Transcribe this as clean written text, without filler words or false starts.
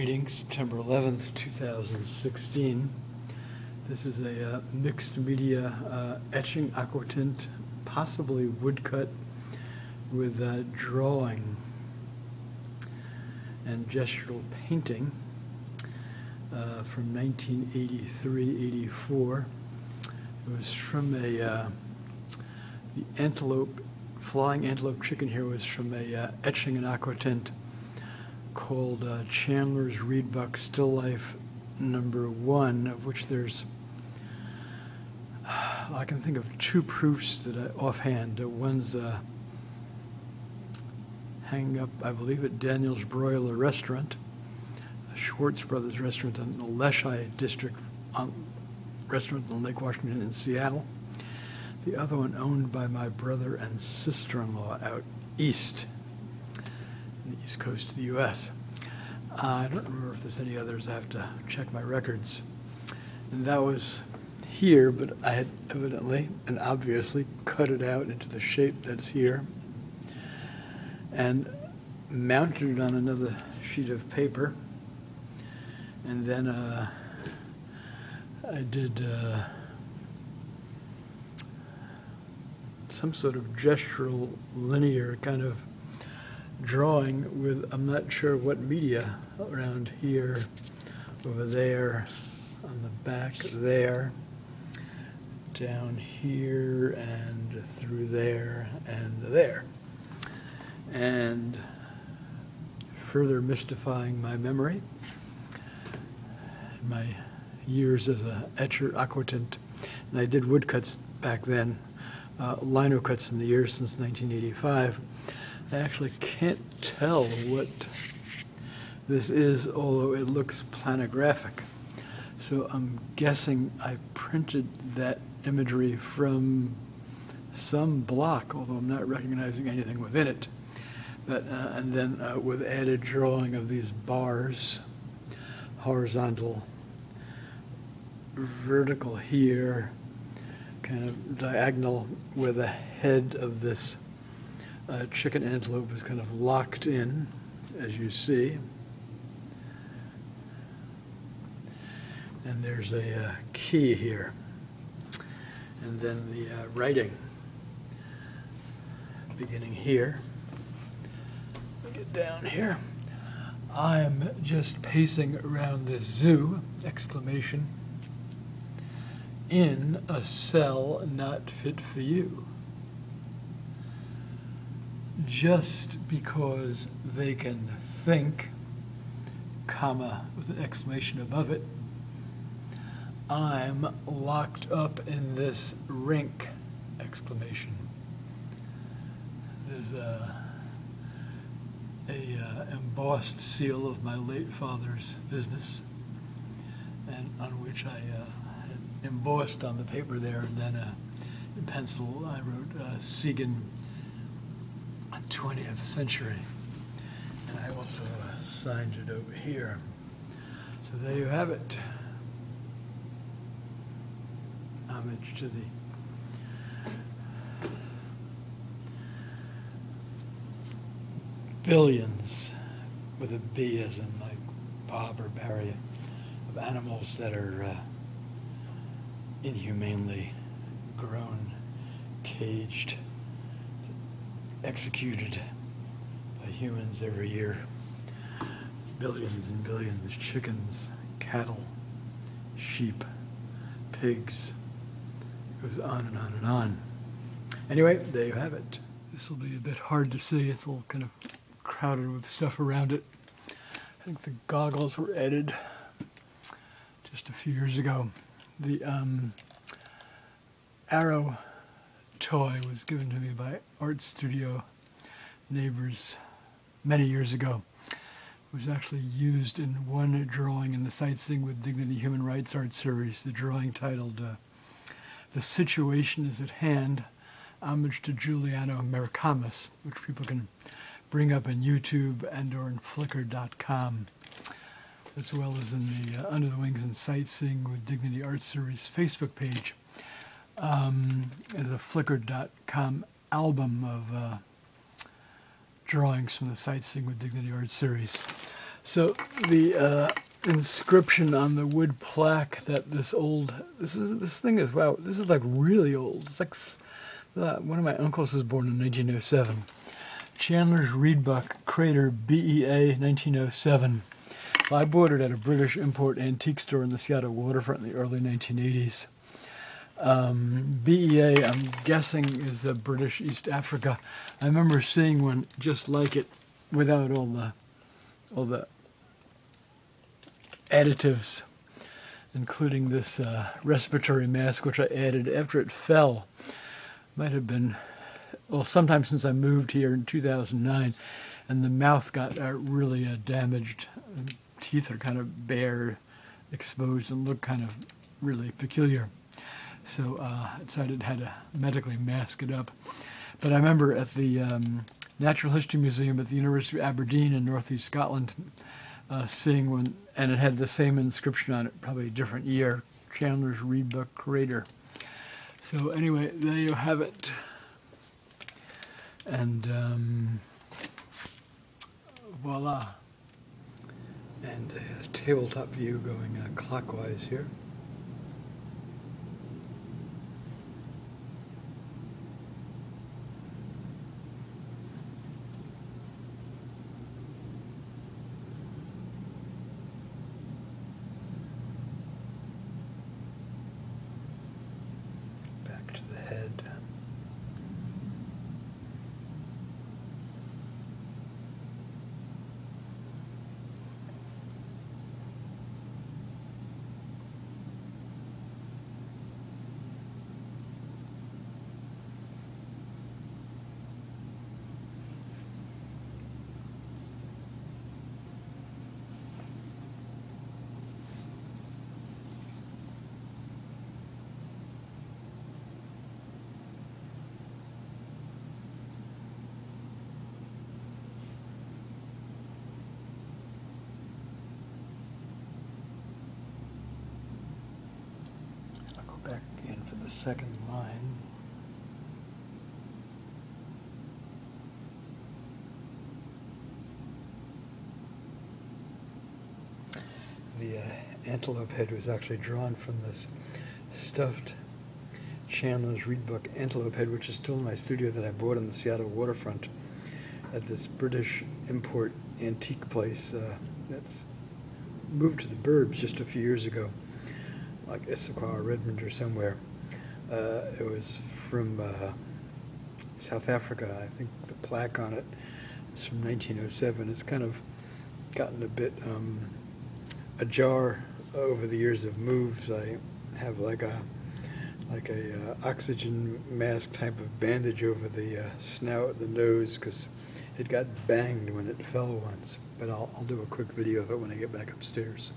Reading September 11th, 2016. This is a mixed media etching aquatint, possibly woodcut, with drawing and gestural painting from 1983-84. It was from the antelope, flying antelope chicken here was from a etching and aquatint called Chandler's Reedbuck Still Life #1, of which there's, I can think of two proofs that offhand. One's hanging up, I believe, at Daniel's Broiler Restaurant, a Schwartz Brothers restaurant in the Leshai District restaurant on Lake Washington in Seattle. The other one owned by my brother and sister-in-law out east, the east coast of the U.S. I don't remember if there's any others. I have to check my records. And that was here, but I had evidently and obviously cut it out into the shape that's here and mounted it on another sheet of paper. And then I did some sort of gestural linear kind of drawing with, I'm not sure what media, around here, over there, on the back there, down here, and through there, and there. And further mystifying my memory, my years as an etcher aquatint, and I did woodcuts back then, lino cuts in the years since 1985. I actually can't tell what this is, although it looks planographic. So I'm guessing I printed that imagery from some block, although I'm not recognizing anything within it. But, and then with added drawing of these bars, horizontal, vertical here, kind of diagonal, where the head of this chicken antelope is kind of locked in, as you see. And there's a key here. And then the writing beginning here. Let me get down here. I'm just pacing around this zoo, exclamation, in a cell not fit for you. Just because they can think, comma, with an exclamation above it, I'm locked up in this rink, exclamation. There's a embossed seal of my late father's business, and on which I had embossed on the paper there, and then in pencil I wrote Segan, 20th century, and I also signed it over here. So there you have it. Homage to the billions, with a B as in like Bob or Barry, of animals that are inhumanely grown, caged, executed by humans every year. Billions and billions, chickens, cattle, sheep, pigs. It goes on and on and on. Anyway, there you have it. This will be a bit hard to see. It's all kind of crowded with stuff around it. I think the goggles were added just a few years ago. The arrow toy was given to me by art studio neighbors many years ago. It was actually used in one drawing in the Sightseeing with Dignity Human Rights art series, the drawing titled The Situation is at Hand, Homage to Giuliano Americamus, which people can bring up on YouTube and or in Flickr.com, as well as in the Under the Wings and Sightseeing with Dignity art series Facebook page. As a Flickr.com album of drawings from the Sightseeing with Dignity art series. So the inscription on the wood plaque that this thing is, wow, this is like really old. It's like one of my uncles was born in 1907. Chandler's Reedbuck Crater, BEA, 1907. Well, I bought it at a British import antique store in the Seattle waterfront in the early 1980s. BEA, I'm guessing, is British East Africa. I remember seeing one just like it without all the additives, including this respiratory mask, which I added after it fell. Might have been, well, sometime since I moved here in 2009, and the mouth got really damaged. Teeth are kind of bare, exposed, and look kind of really peculiar. So I decided I had to medically mask it up. But I remember at the Natural History Museum at the University of Aberdeen in northeast Scotland, seeing one, and it had the same inscription on it, probably a different year, Chandler's Reedbuck Crater. So anyway, there you have it. And voila. And a tabletop view going clockwise here. Back to the head. Back in for the second line. The antelope head was actually drawn from this stuffed Chandler's Reedbuck antelope head, which is still in my studio that I bought on the Seattle waterfront at this British import antique place that's moved to the burbs just a few years ago, like Issaquah or Redmond or somewhere. It was from South Africa. I think the plaque on it is from 1907. It's kind of gotten a bit ajar over the years of moves. I have like a oxygen mask type of bandage over the snout, the nose, because it got banged when it fell once. But I'll do a quick video of it when I get back upstairs.